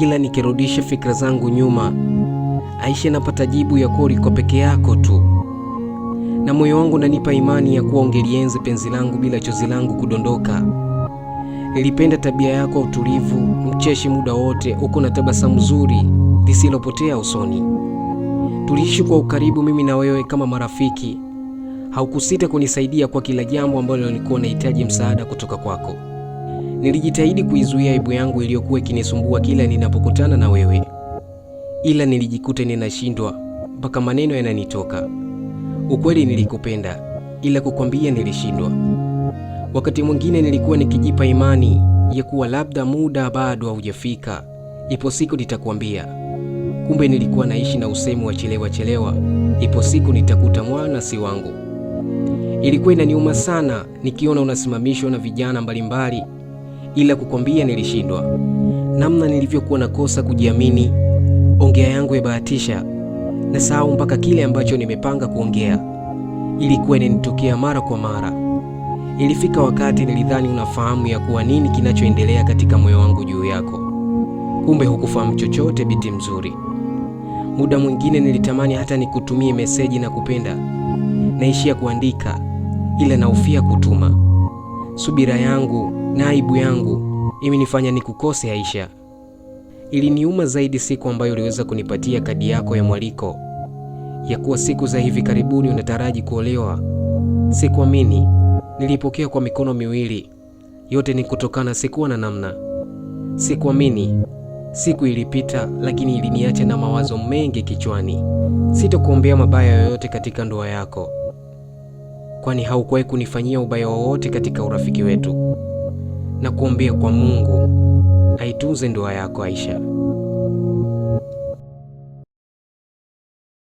kila nikirudisha fikra zangu nyuma, Aisha, napata jibu ya kuwa ulikuwa peke yako tu, na moyo wangu unanipa imani ya kuwa ungelienzi penzi langu bila chozi langu kudondoka. Nilipenda tabia yako ya utulivu, mcheshi muda wote, uko na tabasamu zuri lisilopotea usoni. Tuliishi kwa ukaribu mimi na wewe kama marafiki. Haukusita kunisaidia kwa kila jambo ambalo nilikuwa nahitaji msaada kutoka kwako. Nilijitahidi kuizuia aibu yangu iliyokuwa ikinisumbua kila ninapokutana na wewe, ila nilijikuta ninashindwa mpaka maneno yananitoka. Ukweli nilikupenda, ila kukwambia nilishindwa. Wakati mwingine nilikuwa nikijipa imani ya kuwa labda muda bado haujafika, ipo siku nitakwambia. Kumbe nilikuwa naishi na usemi wa chelewa, ipo siku nitakuta mwana si wangu. Ilikuwa inaniuma sana nikiona unasimamishwa na vijana mbalimbali, ila kukwambia nilishindwa. Namna nilivyokuwa nakosa kujiamini, ongea yangu yabahatisha, na sahau mpaka kile ambacho nimepanga kuongea. Ilikuwa inanitokea mara kwa mara. Ilifika wakati nilidhani unafahamu ya kuwa nini kinachoendelea katika moyo wangu juu yako. Kumbe hukufahamu chochote, binti mzuri. Muda mwingine nilitamani hata nikutumie meseji na kupenda, naishia kuandika, ila naufia kutuma. Subira yangu na aibu yangu imenifanya nikukose Aisha. Iliniuma zaidi siku ambayo uliweza kunipatia kadi yako ya mwaliko ya kuwa siku za hivi karibuni unataraji kuolewa. Sikuamini. Nilipokea kwa mikono miwili. Yote ni kutokana sikuwa na namna. Sikuamini. Siku ilipita, lakini iliniacha na mawazo mengi kichwani. Sitakuombea mabaya yoyote katika ndoa yako, kwani haukuwahi kunifanyia ubaya wowote katika urafiki wetu. Na kuombea kwa Mungu aitunze ndoa yako Aisha.